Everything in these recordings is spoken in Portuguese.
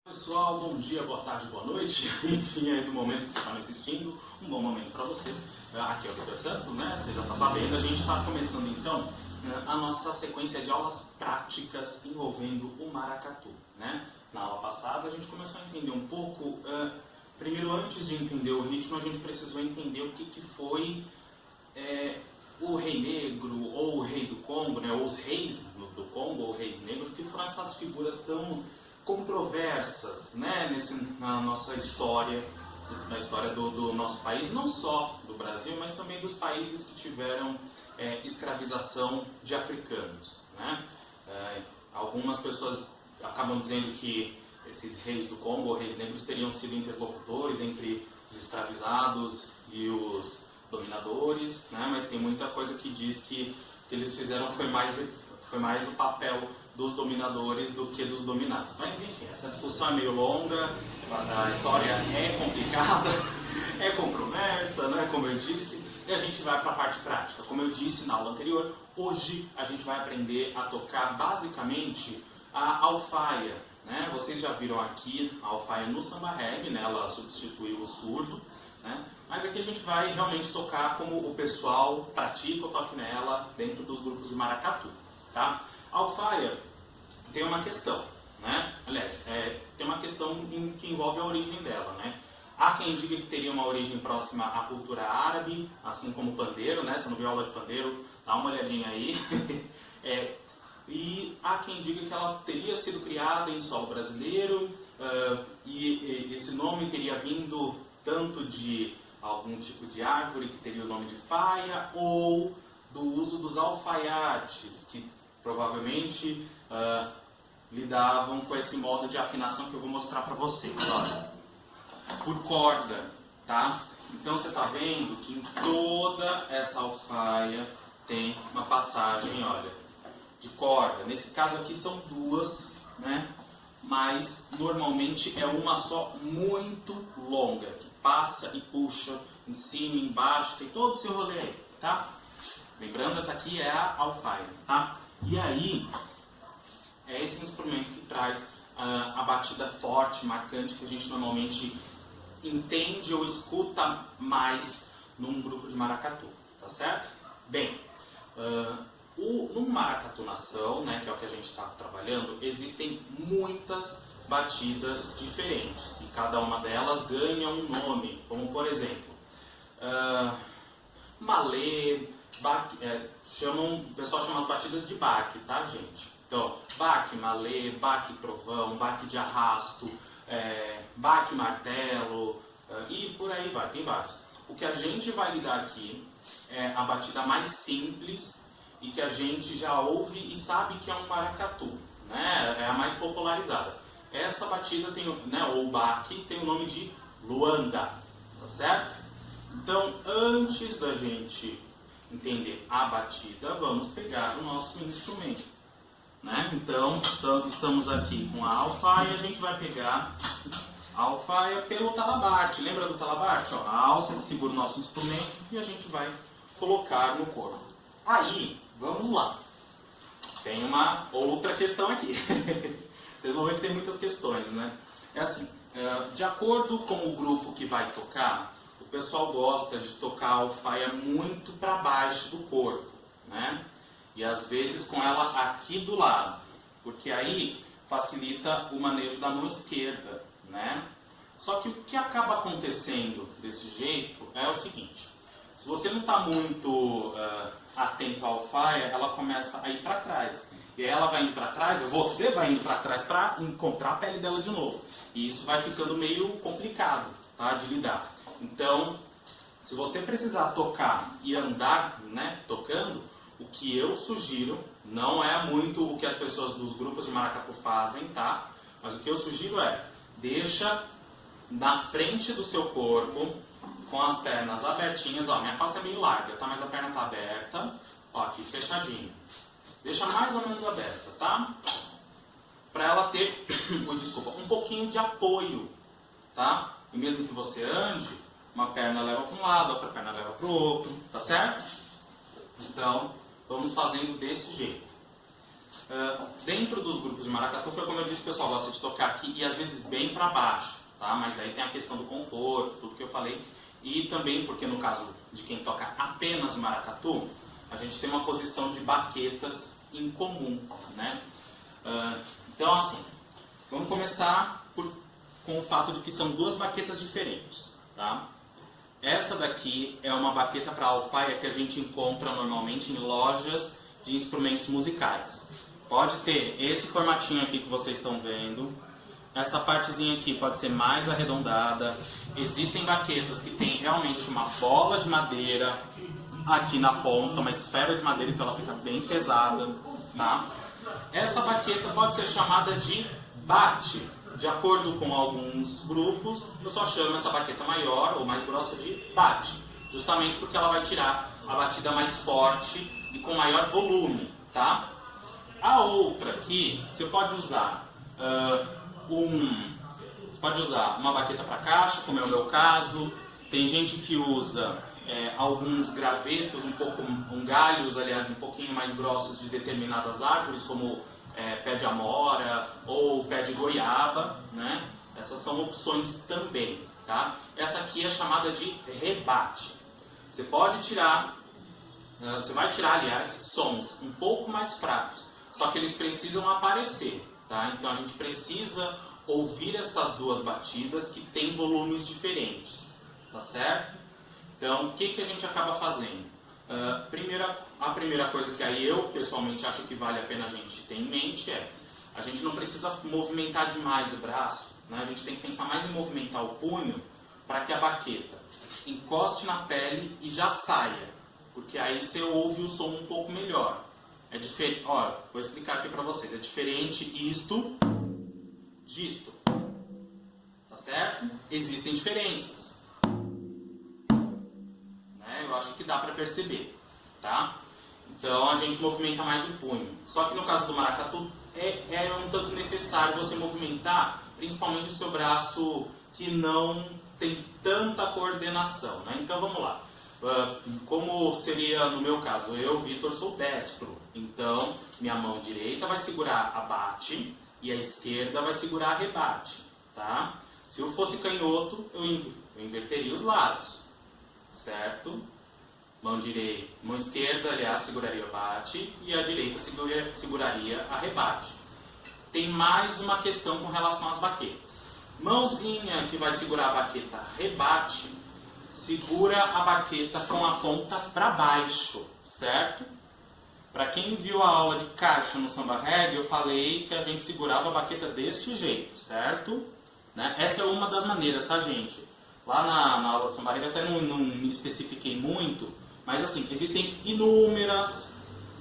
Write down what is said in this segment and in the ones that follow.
Pessoal, bom dia, boa tarde, boa noite, enfim, aí do momento que você está me assistindo, um bom momento para você. Aqui é o Vitor Santos, né? Você já está sabendo, a gente está começando então a nossa sequência de aulas práticas envolvendo o maracatu, né? Na aula passada a gente começou a entender um pouco, primeiro antes de entender o ritmo, a gente precisou entender o que foi o Rei Negro ou o Rei do Congo, né? Ou os reis do Congo ou reis negros, que foram essas figuras tão controversas, né, na nossa história, na história do nosso país, não só do Brasil, mas também dos países que tiveram escravização de africanos, né? Algumas pessoas acabam dizendo que esses reis do Congo ou reis negros teriam sido interlocutores entre os escravizados e os dominadores, né? Mas tem muita coisa que diz que o que eles fizeram foi mais o papel dos dominadores do que dos dominados. Mas enfim, essa discussão é meio longa, a história é complicada, é controversa, né, como eu disse, e a gente vai para a parte prática. Como eu disse na aula anterior, hoje a gente vai aprender a tocar basicamente a alfaia, né? Vocês já viram aqui a alfaia no samba reggae, né? Ela substituiu o surdo, né? Mas aqui a gente vai realmente tocar como o pessoal pratica o toque nela dentro dos grupos de maracatu, tá? A alfaia tem uma questão, né? Aliás, tem uma questão que envolve a origem dela, né? Há quem diga que teria uma origem próxima à cultura árabe, assim como o pandeiro, né? Se não viu aula de pandeiro, dá uma olhadinha aí. E há quem diga que ela teria sido criada em solo brasileiro e esse nome teria vindo tanto de algum tipo de árvore que teria o nome de faia ou do uso dos alfaiates, que provavelmente lidavam com esse modo de afinação que eu vou mostrar para vocês. Olha, por corda, tá? Então você está vendo que em toda essa alfaia tem uma passagem, olha, de corda. Nesse caso aqui são duas, né? Mas normalmente é uma só muito longa, que passa e puxa em cima, embaixo, tem todo esse rolê aí, tá? Lembrando, essa aqui é a alfaia, tá? E aí, é esse instrumento que traz a batida forte, marcante, que a gente normalmente entende ou escuta mais num grupo de maracatu, tá certo? Bem, no maracatu nação, né, que é o que a gente está trabalhando, existem muitas batidas diferentes, e cada uma delas ganha um nome, como por exemplo, malê, o pessoal chama as batidas de baque, tá, gente? Então, baque, malê, baque trovão, baque de arrasto, baque martelo, e por aí vai, tem vários. O que a gente vai lidar aqui é a batida mais simples e que a gente já ouve e sabe que é um maracatu, né? É a mais popularizada. Essa batida tem, né, ou baque, tem o nome de luanda, tá certo? Então, antes da gente entender a batida, vamos pegar o nosso instrumento, né? Então, estamos aqui com a alfaia, a gente vai pegar a alfaia pelo talabarte. Lembra do talabarte? Ó, a alça segura o nosso instrumento e a gente vai colocar no corpo. Aí, vamos lá. Tem uma outra questão aqui. Vocês vão ver que tem muitas questões, né? É assim, de acordo com o grupo que vai tocar, o pessoal gosta de tocar a alfaia muito para baixo do corpo, né? E às vezes com ela aqui do lado, porque aí facilita o manejo da mão esquerda, né? Só que o que acaba acontecendo desse jeito é o seguinte: se você não está muito atento à alfaia, ela começa a ir para trás. E aí ela vai indo para trás, você vai indo para trás para encontrar a pele dela de novo. E isso vai ficando meio complicado, tá, de lidar. Então, se você precisar tocar e andar, né, tocando, o que eu sugiro, não é muito o que as pessoas dos grupos de maracatu fazem, tá? Mas o que eu sugiro é, deixa na frente do seu corpo, com as pernas abertinhas, ó, minha calça é meio larga, tá? Mas a perna tá aberta, ó, aqui fechadinho. Deixa mais ou menos aberta, tá? Para ela ter, um pouquinho de apoio, tá? E mesmo que você ande, uma perna leva para um lado, a outra perna leva para o outro, tá certo? Então, vamos fazendo desse jeito. Dentro dos grupos de maracatu, foi como eu disse, o pessoal gosta de tocar aqui e às vezes bem para baixo, tá? Mas aí tem a questão do conforto, tudo que eu falei. E também porque no caso de quem toca apenas maracatu, a gente tem uma posição de baquetas em comum, né? Então assim, vamos começar com o fato de que são duas baquetas diferentes, tá? Essa daqui é uma baqueta para alfaia que a gente encontra normalmente em lojas de instrumentos musicais. Pode ter esse formatinho aqui que vocês estão vendo. Essa partezinha aqui pode ser mais arredondada. Existem baquetas que tem realmente uma bola de madeira aqui na ponta, uma esfera de madeira, então ela fica bem pesada, tá? Essa baqueta pode ser chamada de bate. De acordo com alguns grupos, eu só chamo essa baqueta maior ou mais grossa de bate, justamente porque ela vai tirar a batida mais forte e com maior volume, tá? A outra aqui, você pode usar uma baqueta para caixa, como é o meu caso. Tem gente que usa alguns gravetos, galhos, aliás, um pouquinho mais grossos de determinadas árvores, como pé de amora ou pé de goiaba, né? Essas são opções também, tá? Essa aqui é chamada de rebate. Você vai tirar, aliás, sons um pouco mais fracos, só que eles precisam aparecer, tá? Então a gente precisa ouvir essas duas batidas que têm volumes diferentes, tá certo? Então, o que a gente acaba fazendo? A primeira coisa que aí eu pessoalmente acho que vale a pena a gente ter em mente é: a gente não precisa movimentar demais o braço, né? A gente tem que pensar mais em movimentar o punho para que a baqueta encoste na pele e já saia, porque aí você ouve o som um pouco melhor. É diferente, vou explicar aqui para vocês, é diferente isto disto, tá certo? Existem diferenças. Eu acho que dá para perceber, tá? Então a gente movimenta mais o punho. Só que no caso do maracatu é um tanto necessário você movimentar, principalmente o seu braço que não tem tanta coordenação, né? Então vamos lá. Como seria no meu caso? Eu, Vitor, sou destro. Então minha mão direita vai segurar a bate e a esquerda vai segurar a rebate, tá? Se eu fosse canhoto, eu inverteria os lados, certo? Mão esquerda, aliás, seguraria o bate e a direita seguraria a rebate. Tem mais uma questão com relação às baquetas. Mãozinha que vai segurar a baqueta rebate, segura a baqueta com a ponta para baixo, certo? Para quem viu a aula de caixa no Samba Reggae, eu falei que a gente segurava a baqueta deste jeito, certo? Né? Essa é uma das maneiras, tá, gente? Lá na aula de Samba Reggae até não me especifiquei muito, mas assim, existem inúmeras,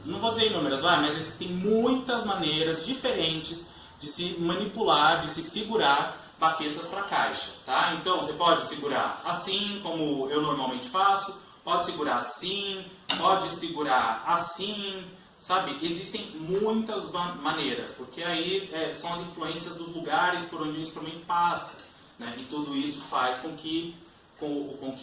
não vou dizer inúmeras, mas existem muitas maneiras diferentes de se manipular, de se segurar baquetas para caixa, tá? Então você pode segurar assim, como eu normalmente faço, pode segurar assim, pode segurar assim, sabe? Existem muitas maneiras, porque aí são as influências dos lugares por onde o instrumento passa, né? E tudo isso faz com que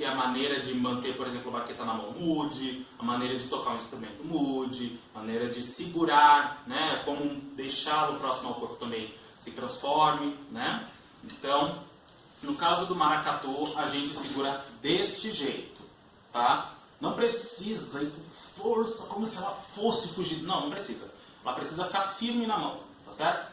a maneira de manter, por exemplo, a baqueta na mão mude, a maneira de tocar um instrumento mude, a maneira de segurar, né? Como deixá-lo próximo ao corpo também se transforme, né? Então, no caso do maracatu, a gente segura deste jeito, tá? Não precisa ir com força, como se ela fosse fugir. Não precisa. Ela precisa ficar firme na mão, tá certo?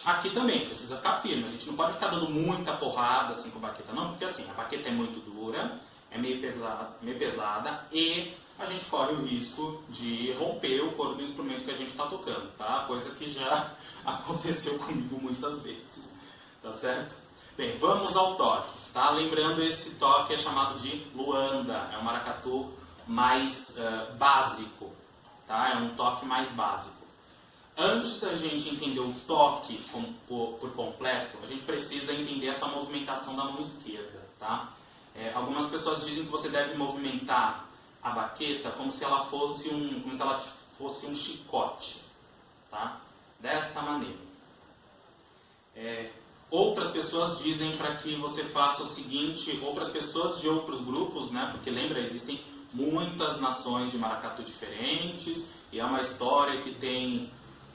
Aqui também precisa ficar firme. A gente não pode ficar dando muita porrada assim com a baqueta, não, porque assim, a baqueta é muito dura, é meio pesada e a gente corre o risco de romper o couro do instrumento que a gente está tocando, tá? Coisa que já aconteceu comigo muitas vezes, tá certo? Bem, vamos ao toque, tá? Lembrando, esse toque é chamado de Luanda, é um maracatu mais básico, tá? É um toque mais básico. Antes da gente entender o toque por completo, a gente precisa entender essa movimentação da mão esquerda, tá? Algumas pessoas dizem que você deve movimentar a baqueta como se ela fosse um chicote, tá? Desta maneira. Outras pessoas dizem para que você faça o seguinte, outras pessoas de outros grupos, né? Porque lembra, existem muitas nações de maracatu diferentes e é uma história que tem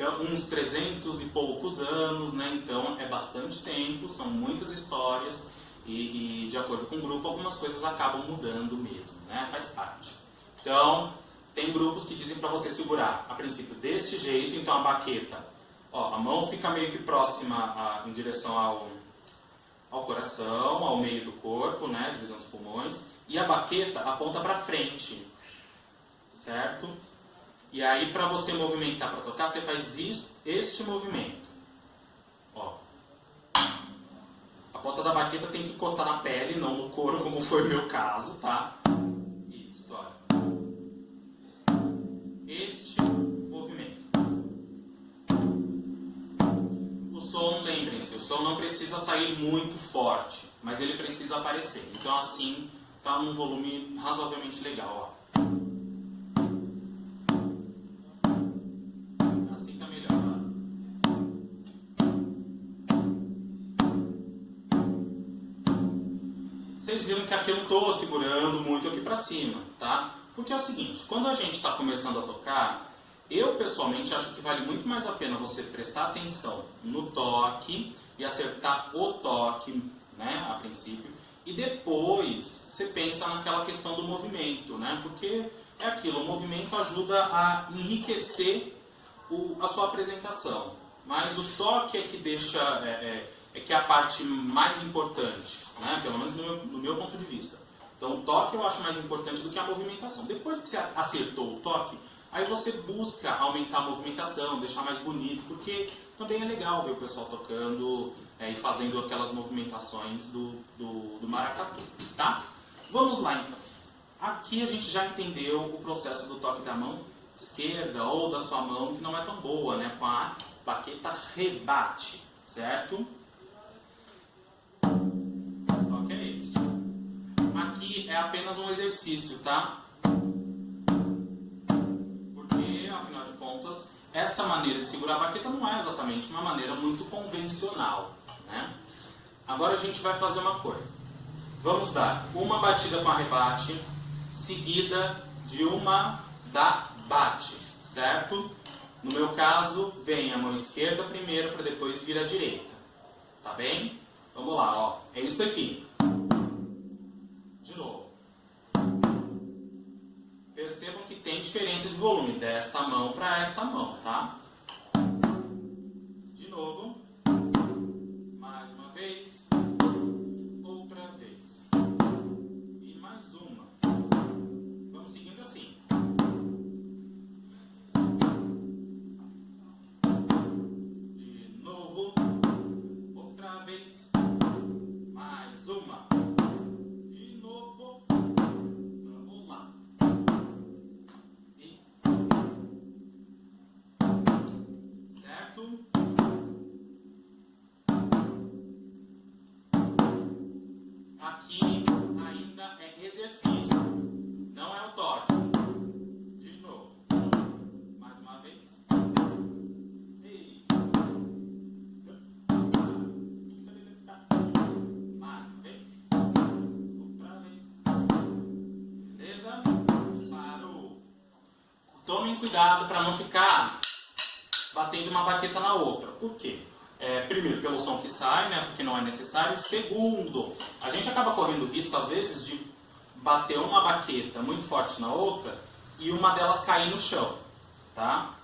uns 300 e poucos anos, né? Então é bastante tempo, são muitas histórias e de acordo com o grupo algumas coisas acabam mudando mesmo, né? Faz parte. Então tem grupos que dizem para você segurar a princípio deste jeito, então a baqueta, ó, a mão fica meio que próxima em direção ao coração, ao meio do corpo, né? Divisão dos pulmões, e a baqueta aponta para frente, certo? E aí, para você movimentar, para tocar, você faz este movimento. Ó. A ponta da baqueta tem que encostar na pele, não no couro, como foi o meu caso, tá? Isso, olha. Este movimento. O som, lembrem-se, o som não precisa sair muito forte, mas ele precisa aparecer. Então, assim, tá num volume razoavelmente legal, ó. Vocês viram que aqui eu não estou segurando muito aqui para cima, tá? Porque é o seguinte, quando a gente está começando a tocar, eu pessoalmente acho que vale muito mais a pena você prestar atenção no toque e acertar o toque, né, a princípio, e depois você pensa naquela questão do movimento, né? Porque é aquilo, o movimento ajuda a enriquecer a sua apresentação, mas o toque é que deixa, que é a parte mais importante, né? Pelo menos no meu ponto de vista. Então o toque eu acho mais importante do que a movimentação. Depois que você acertou o toque, aí você busca aumentar a movimentação, deixar mais bonito, porque também é legal ver o pessoal tocando e fazendo aquelas movimentações do maracatu, tá? Vamos lá então. Aqui a gente já entendeu o processo do toque da mão esquerda ou da sua mão, que não é tão boa, né? Com a baqueta rebate, certo? O toque é este. Aqui é apenas um exercício, tá? Porque, afinal de contas, esta maneira de segurar a baqueta não é exatamente uma maneira muito convencional, né? Agora a gente vai fazer uma coisa. Vamos dar uma batida com arrebate, seguida de uma da bate, certo? No meu caso, vem a mão esquerda primeiro para depois vir a direita, tá bem? Vamos lá, ó. É isso aqui. De novo. Percebam que tem diferença de volume desta mão para esta mão, tá? De novo. Mais uma vez. Outra vez. E mais uma. Vamos seguindo assim. De novo. Outra vez. Mais uma. De novo. Vamos lá. E... certo? Aqui ainda é exercício, não é o toque. De novo. Mais uma vez. E... mais uma vez. Outra vez. Beleza? Parou. Tomem cuidado para não ficar batendo uma baqueta na outra. Por quê? Primeiro, pelo som que sai, né, porque não é necessário. Segundo, a gente acaba correndo o risco, às vezes, de bater uma baqueta muito forte na outra e uma delas cair no chão, tá?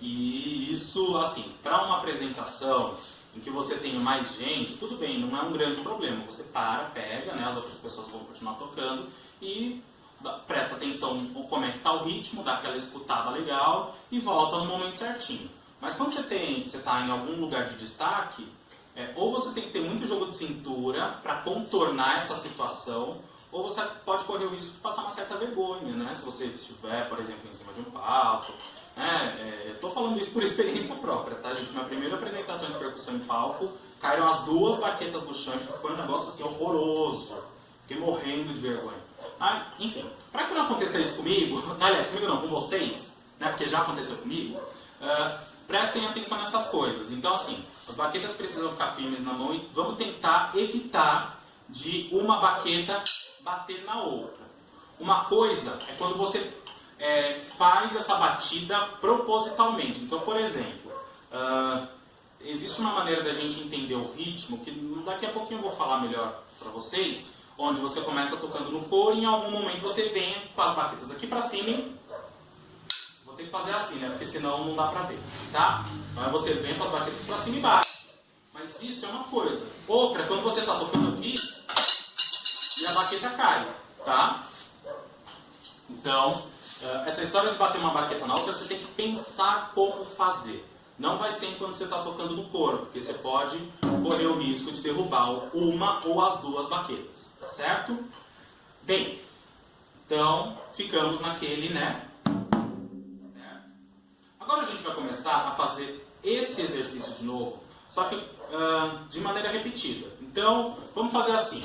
E isso, assim, para uma apresentação em que você tem mais gente, tudo bem, não é um grande problema. Você pega, né, as outras pessoas vão continuar tocando e presta atenção como é que está o ritmo, dá aquela escutada legal e volta no momento certinho. Mas quando você está em algum lugar de destaque, ou você tem que ter muito jogo de cintura para contornar essa situação, ou você pode correr o risco de passar uma certa vergonha, né? Se você estiver, por exemplo, em cima de um palco. Eu estou falando isso por experiência própria, tá, gente? Minha primeira apresentação de percussão em palco, caíram as duas baquetas do chão e foi um negócio assim horroroso. Fiquei morrendo de vergonha. Enfim, para que não aconteça isso comigo, aliás, comigo não, com vocês, né, porque já aconteceu comigo, prestem atenção nessas coisas. Então, assim, as baquetas precisam ficar firmes na mão e vamos tentar evitar de uma baqueta bater na outra. Uma coisa é quando você faz essa batida propositalmente. Então, por exemplo, existe uma maneira da gente entender o ritmo, que daqui a pouquinho eu vou falar melhor para vocês, onde você começa tocando no coro e em algum momento você vem com as baquetas aqui para cima e... Vou ter que fazer assim, né? Porque senão não dá pra ver, tá? Mas você vem com as baquetas pra cima e bate. Mas isso é uma coisa. Outra, quando você tá tocando aqui e a baqueta cai, tá? Então, essa história de bater uma baqueta na outra, você tem que pensar como fazer. Não vai ser enquanto você tá tocando no coro, porque você pode correr o risco de derrubar uma ou as duas baquetas, tá certo? Bem, então, ficamos naquele, né? Agora a gente vai começar a fazer esse exercício de novo, só que de maneira repetida. Então, vamos fazer assim.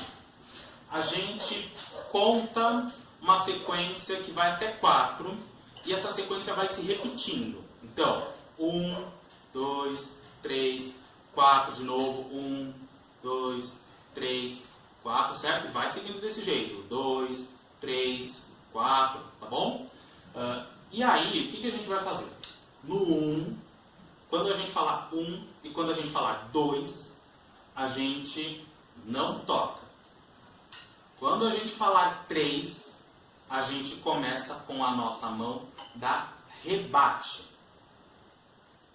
A gente conta uma sequência que vai até 4 e essa sequência vai se repetindo. Então, 1, 2, 3, 4, de novo, 1, 2, 3, 4, certo? E vai seguindo desse jeito. 2, 3, 4, tá bom? E aí, o que a gente vai fazer? No 1, quando a gente falar 1 e quando a gente falar 2, a gente não toca. Quando a gente falar 3, a gente começa com a nossa mão da rebate,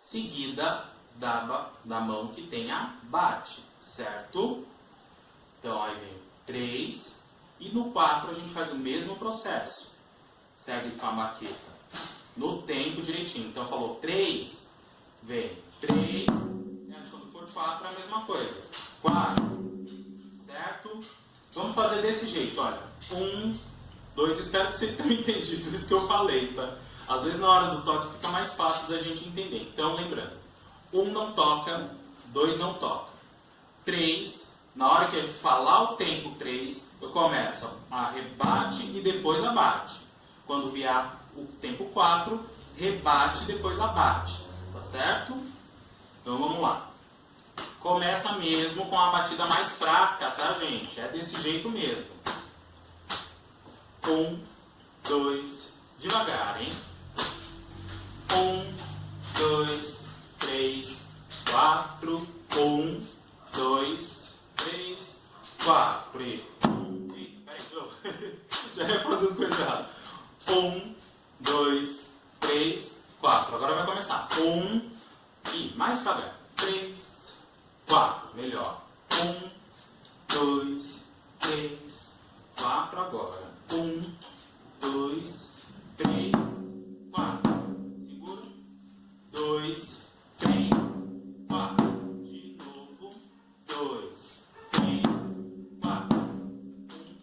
seguida da mão que tem a bate, certo? Então aí vem 3 e no 4 a gente faz o mesmo processo. Segue com a baqueta no tempo direitinho. Então falou 3, vem 3, e quando for 4 é a mesma coisa. 4, certo? Vamos fazer desse jeito, olha. 1, 2, espero que vocês tenham entendido isso que eu falei, tá? Às vezes na hora do toque fica mais fácil da gente entender. Então lembrando, 1 não toca, 2 não toca. 3, na hora que a gente falar o tempo 3, eu começo a rebate e depois abate. Quando vier o tempo 4, rebate e depois abate, tá certo? Então vamos lá. Começa mesmo com a batida mais fraca, tá, gente? É desse jeito mesmo. 1, 2, devagar, hein? 1, 2, 3, 4. 1, 2, 3, 4. E... Peraí, já ia fazendo coisa errada. 1, 2, 3, 4. Agora vai começar. 1 e mais devagar. 3, 4. Melhor. 1, 2, 3, 4. Agora. 1, 2, 3, 4. Segura. 2, 3, 4. De novo. 2, 3, 4. 1,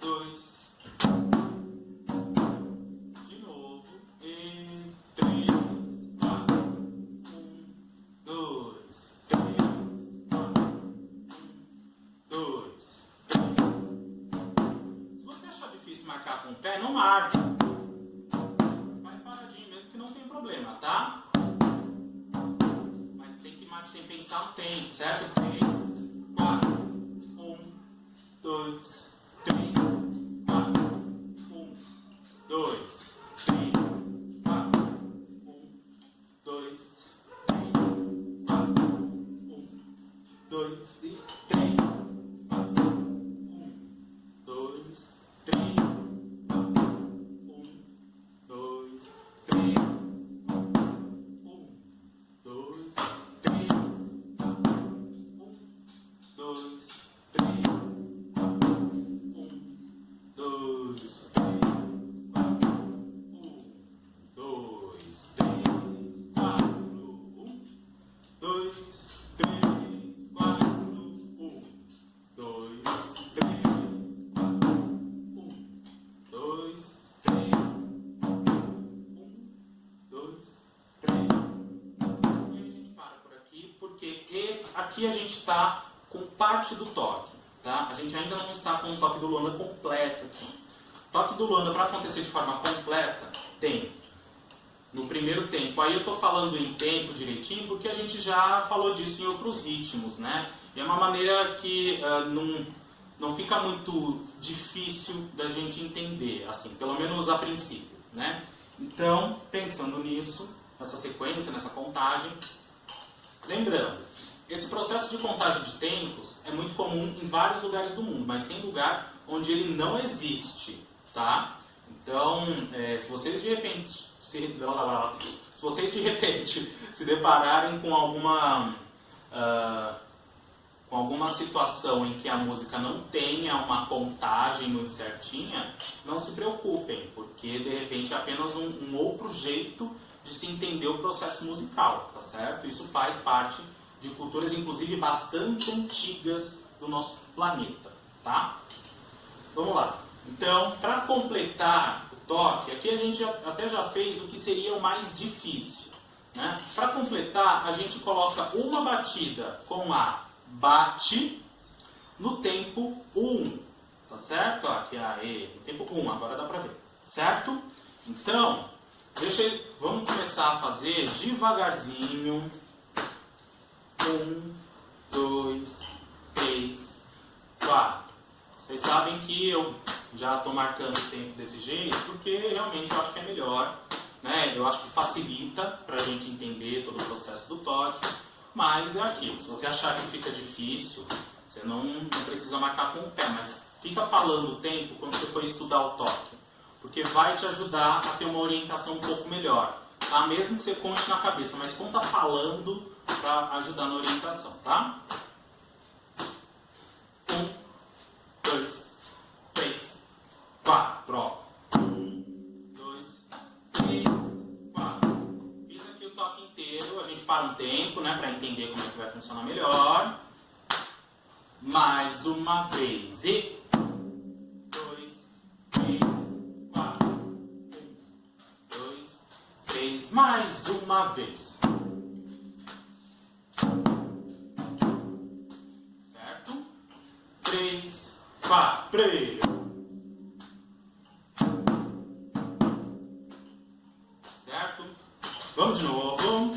2, de novo. E 3, 4. 1, 2, 3, 4. 1, 2, 3. Se você achar difícil marcar com o pé, não marca. Faz paradinho mesmo que não tem problema, tá? Mas tem que pensar no tempo, certo? 3, 4. 1, 2, 3, 4. 1, 2, 3, 4. 1, 2, 3, 4. 1, 2 e 3. 4. 1, 2, 3, 4. 1, 2, 3, 4. 1, 2, 3, 4. 1, 2, 3, 4. 1, 2, 3, 4. 1, 2, 3, 4. 1, 2, 3, 4. 1, 2, 3, 4. 1, 2, 3, 4. 1, 2, 3. E a gente para por aqui, porque aqui a gente está com parte do toque, tá? A gente ainda não está com o toque do Luanda completo aqui. O toque do Luanda, para acontecer de forma completa, tem no primeiro tempo. Aí eu estou falando em tempo direitinho, porque a gente já falou disso em outros ritmos, né? E é uma maneira que não fica muito difícil da gente entender, assim, pelo menos a princípio. né? Então, pensando nisso, nessa sequência, nessa contagem, lembrando, esse processo de contagem de tempos é muito comum em vários lugares do mundo, mas tem lugar onde ele não existe, tá? Então, se vocês de repente se depararem com alguma situação em que a música não tenha uma contagem muito certinha, não se preocupem, porque de repente é apenas um outro jeito de se entender o processo musical, tá certo? Isso faz parte de culturas, inclusive, bastante antigas do nosso planeta, tá? Vamos lá. Então, para completar o toque, aqui a gente até já fez o que seria o mais difícil, né? Para completar, a gente coloca uma batida com a bate no tempo 1, tá certo? Aqui a E, no tempo 1, agora dá para ver, certo? Então, vamos começar a fazer devagarzinho. 1, 2, 3, 4. Vocês sabem que eu já estou marcando o tempo desse jeito, porque realmente eu acho que é melhor, né? Eu acho que facilita para a gente entender todo o processo do toque. Mas é aquilo, se você achar que fica difícil, você não precisa marcar com o pé, mas fica falando o tempo quando você for estudar o toque, porque vai te ajudar a ter uma orientação um pouco melhor, tá? Mesmo que você conte na cabeça, mas conta falando para ajudar na orientação, tá? 1, 2, 3, 4, pronto. 1, 2, 3, 4. Fiz aqui o toque inteiro, a gente para um tempo, né, para entender como é que vai funcionar melhor. Mais uma vez. E 2, 3, 4. 1, 2, 3. Mais uma vez. Certo? 3, 4. 3. Certo? Vamos de novo.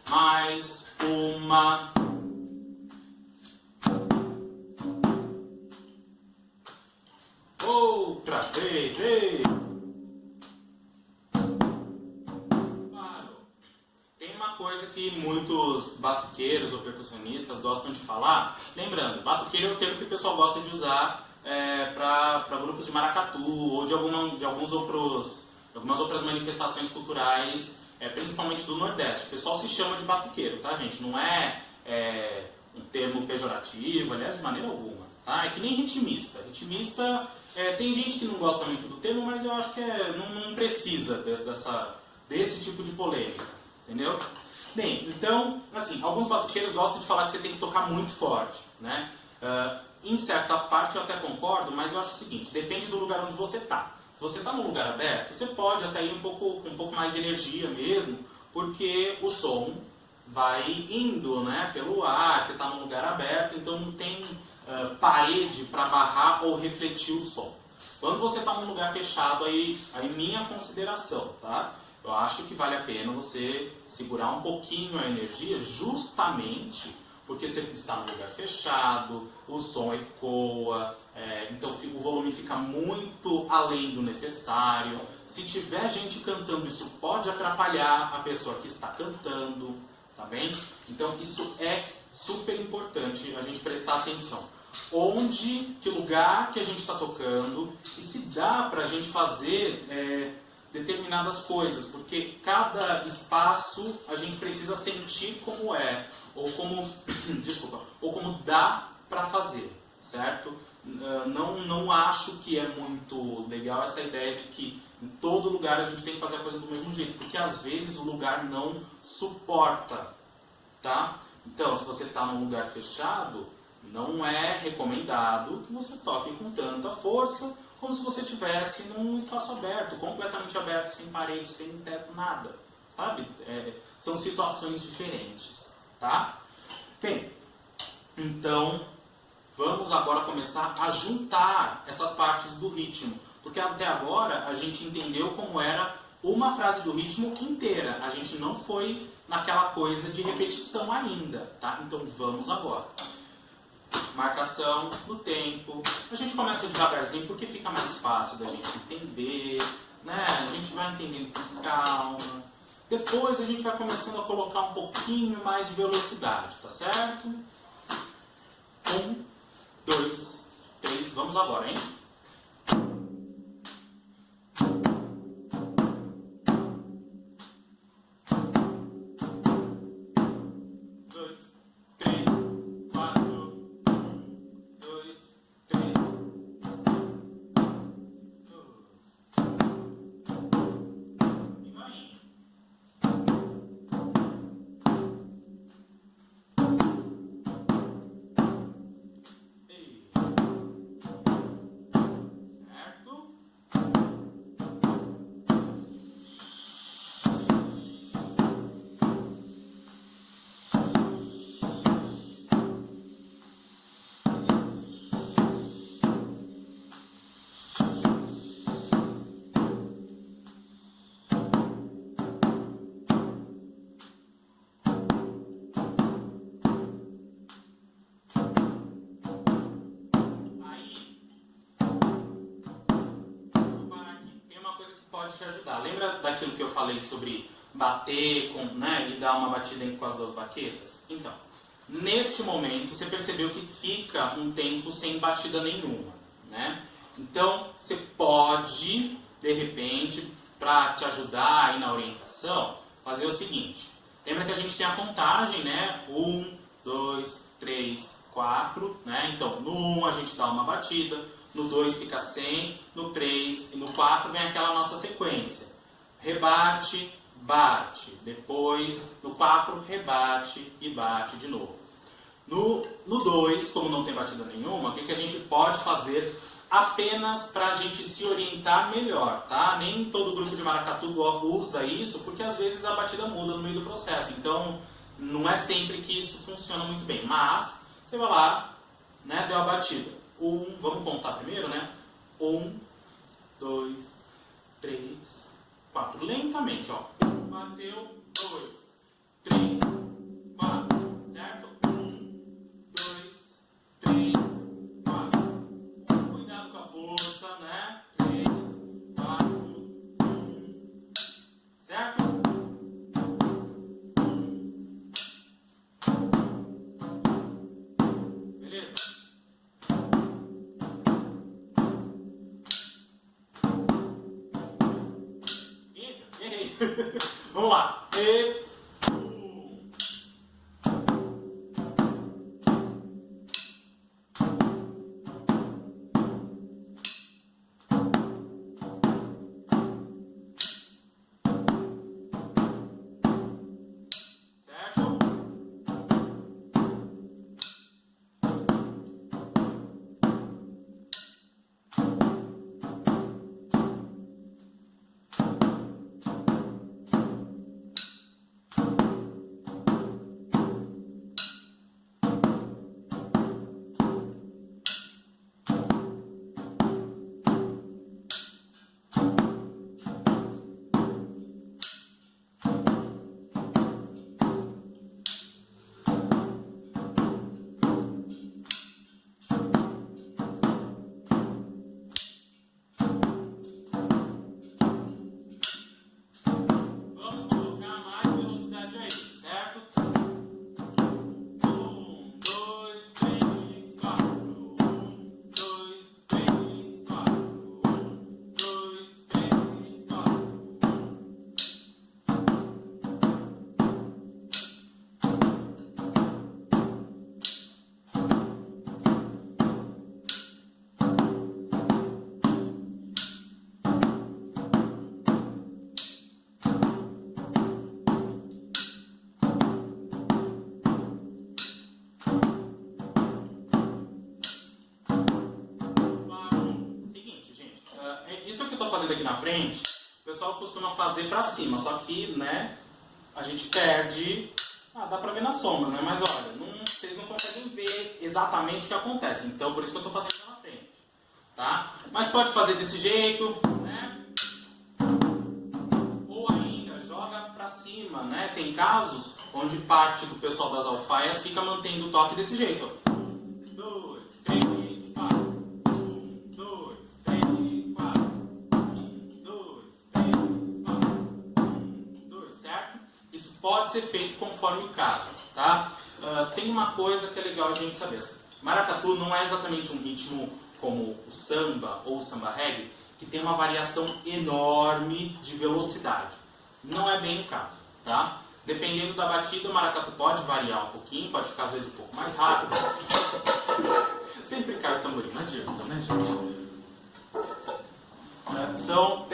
Mais uma. Outra vez. Ei. Parou. Tem uma coisa que muitos batuqueiros ou percussionistas gostam de falar. Lembrando, batuqueiro é o termo que o pessoal gosta de usar para grupos de maracatu ou de algumas outras manifestações culturais, principalmente do Nordeste. O pessoal se chama de batuqueiro, tá, gente? Não é um termo pejorativo, aliás, de maneira alguma. Tá? É que nem ritmista. Ritmista, tem gente que não gosta muito do termo, mas eu acho que não precisa desse tipo de polêmica. Entendeu? Bem, então, assim, alguns batuqueiros gostam de falar que você tem que tocar muito forte, né? Em certa parte eu até concordo, mas eu acho o seguinte, depende do lugar onde você está. Se você está num lugar aberto, você pode até ir com um pouco mais de energia mesmo, porque o som vai indo, né, pelo ar, você está num lugar aberto, então não tem parede para barrar ou refletir o som. Quando você está num lugar fechado, aí minha consideração, tá? Eu acho que vale a pena você segurar um pouquinho a energia, justamente porque você está num lugar fechado, o som ecoa, então o volume fica muito além do necessário. Se tiver gente cantando, isso pode atrapalhar a pessoa que está cantando, tá bem? Então isso é super importante a gente prestar atenção. Que lugar que a gente está tocando e se dá para a gente fazer determinadas coisas, porque cada espaço a gente precisa sentir como é, ou como dá para fazer, certo? Não acho que é muito legal essa ideia de que em todo lugar a gente tem que fazer a coisa do mesmo jeito, porque às vezes o lugar não suporta, tá? Então, se você está num lugar fechado, não é recomendado que você toque com tanta força como se você estivesse num espaço aberto, completamente aberto, sem parede, sem teto, nada, sabe? São situações diferentes, tá? Bem, então vamos agora começar a juntar essas partes do ritmo, porque até agora a gente entendeu como era uma frase do ritmo inteira, a gente não foi naquela coisa de repetição ainda, tá? Então vamos agora. Marca marcação, no tempo. A gente começa devagarzinho porque fica mais fácil da gente entender, né? A gente vai entendendo com calma. Depois a gente vai começando a colocar um pouquinho mais de velocidade, tá certo? 1, 2, 3, vamos agora, hein? 2, 3, 4, 1, 2, 3, 2. E vai indo. Certo? Pode te ajudar. Lembra daquilo que eu falei sobre bater com, né, e dar uma batida com as duas baquetas? Então, neste momento você percebeu que fica um tempo sem batida nenhuma, né? Então, você pode, de repente, para te ajudar aí na orientação, fazer o seguinte. Lembra que a gente tem a contagem, né? 1, 2, 3, 4, né? Então, no 1 a gente dá uma batida, no 2 fica 100, no 3 e no 4 vem aquela nossa sequência. Rebate, bate, depois no 4 rebate e bate de novo. No 2, como não tem batida nenhuma, o que a gente pode fazer apenas para a gente se orientar melhor, tá? Nem todo grupo de maracatu usa isso, porque às vezes a batida muda no meio do processo, então não é sempre que isso funciona muito bem, mas você vai lá, né, deu a batida. Vamos contar primeiro, né? 1, 2, 3, 4. Lentamente, ó. 1, bateu, 2, 3, 4. Certo? 1, 2, 3, 4. Cuidado com a força, né? 3, 4, 1. Certo? Beleza? Vamos lá. Certo? Aqui na frente, o pessoal costuma fazer pra cima, só que, né, a gente perde, dá pra ver na sombra, né, mas olha, vocês não conseguem ver exatamente o que acontece, então por isso que eu tô fazendo aqui na frente, tá? Mas pode fazer desse jeito, né, ou ainda, joga pra cima, né, tem casos onde parte do pessoal das alfaias fica mantendo o toque desse jeito, ó. 1, 2, ser feito conforme o caso, tá? Tem uma coisa que é legal a gente saber. Maracatu não é exatamente um ritmo como o samba ou o samba reggae, que tem uma variação enorme de velocidade. Não é bem o caso, tá? Dependendo da batida, o maracatu pode variar um pouquinho, pode ficar às vezes um pouco mais rápido. Sempre cai o tamborim, não adianta, né, gente? Então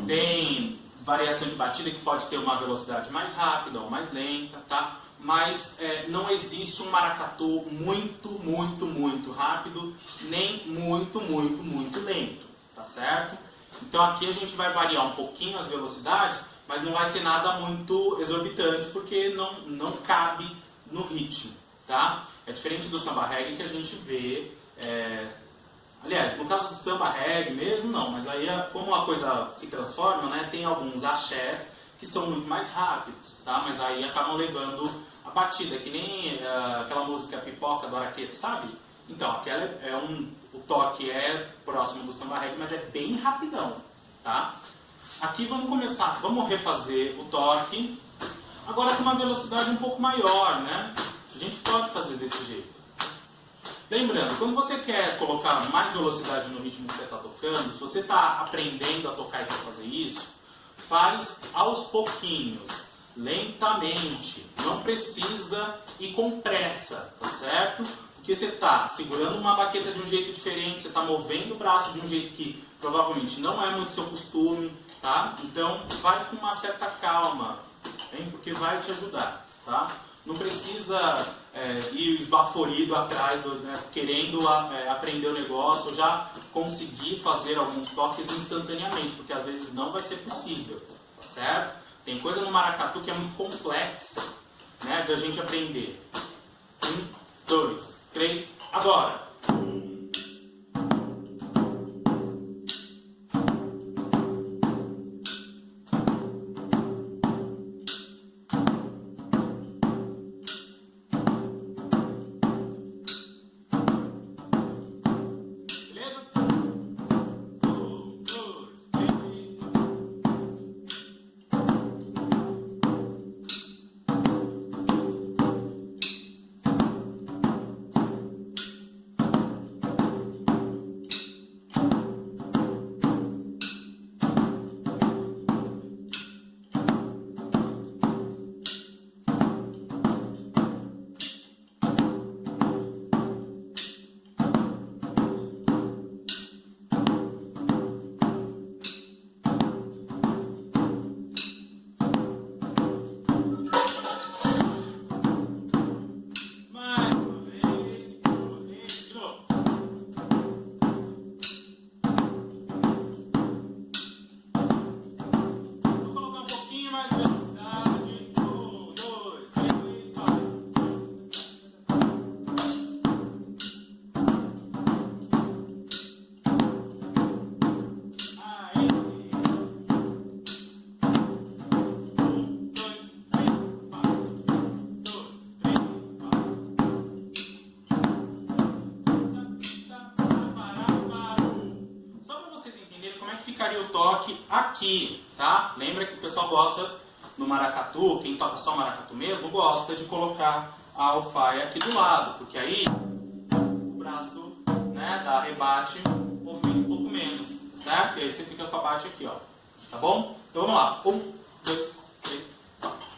tem variação de batida que pode ter uma velocidade mais rápida ou mais lenta, tá? Mas não existe um maracatu muito rápido, nem muito lento, tá certo? Então aqui a gente vai variar um pouquinho as velocidades, mas não vai ser nada muito exorbitante, porque não cabe no ritmo, tá? É diferente do samba reggae que a gente vê... Aliás, no caso do samba reggae mesmo, não, mas aí como a coisa se transforma, né, tem alguns axés que são muito mais rápidos, tá? Mas aí acabam levando a batida, que nem aquela música Pipoca do Araqueto, sabe? Então, aquela o toque é próximo do samba reggae, mas é bem rapidão, tá? Aqui vamos refazer o toque, agora com uma velocidade um pouco maior, né? A gente pode fazer desse jeito. Lembrando, quando você quer colocar mais velocidade no ritmo que você está tocando, se você está aprendendo a tocar e quer fazer isso, faz aos pouquinhos, lentamente, não precisa ir com pressa, tá certo? Porque você está segurando uma baqueta de um jeito diferente, você está movendo o braço de um jeito que provavelmente não é muito seu costume, tá? Então vai com uma certa calma, hein? Porque vai te ajudar, tá? Não precisa ir esbaforido atrás, querendo aprender o negócio, ou já conseguir fazer alguns toques instantaneamente, porque às vezes não vai ser possível, tá certo? Tem coisa no maracatu que é muito complexa, né, de a gente aprender. 1, 2, 3, agora! O toque aqui, tá? Lembra que o pessoal gosta no maracatu, quem toca só maracatu mesmo, gosta de colocar a alfaia aqui do lado, porque aí o braço, né, dá rebate, movimento um pouco menos, tá certo? E aí você fica com a bate aqui, ó, tá bom? Então vamos lá, 1, 2, 3, 4.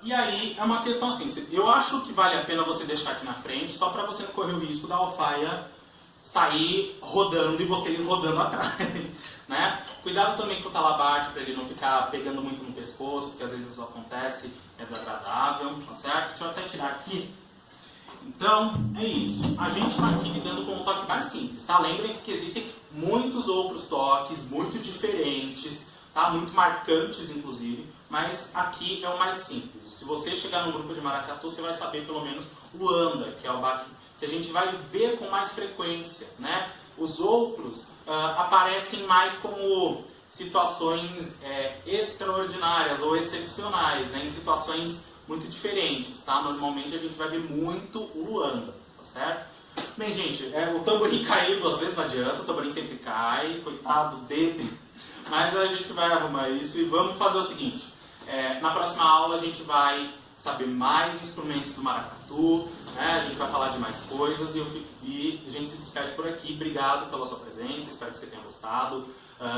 E aí é uma questão assim, eu acho que vale a pena você deixar aqui na frente, só para você não correr o risco da alfaia sair rodando e você ir rodando atrás, né? Cuidado também com o talabarte para ele não ficar pegando muito no pescoço, porque às vezes isso acontece, é desagradável, tá certo? Deixa eu até tirar aqui. Então, é isso. A gente está aqui lidando com um toque mais simples, tá? Lembrem-se que existem muitos outros toques, muito diferentes, tá? Muito marcantes, inclusive, mas aqui é o mais simples. Se você chegar num grupo de maracatu, você vai saber pelo menos o anda, que é o baque que a gente vai ver com mais frequência, né? Os outros aparecem mais como situações extraordinárias ou excepcionais, né? Em situações muito diferentes, tá? Normalmente a gente vai ver muito o Luanda, tá certo? Bem, gente, o tamborim caiu 2 vezes, não adianta, o tamborim sempre cai, coitado dele, mas a gente vai arrumar isso e vamos fazer o seguinte, na próxima aula a gente vai saber mais instrumentos do maracatu, né? A gente vai falar de mais coisas e a gente se despede por aqui. Obrigado pela sua presença, espero que você tenha gostado.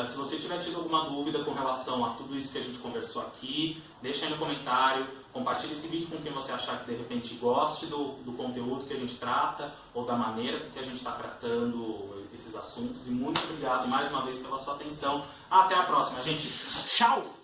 Se você tiver tido alguma dúvida com relação a tudo isso que a gente conversou aqui, deixa aí no comentário, compartilhe esse vídeo com quem você achar que de repente goste do conteúdo que a gente trata ou da maneira que a gente está tratando esses assuntos. E muito obrigado mais uma vez pela sua atenção. Até a próxima, gente. Tchau!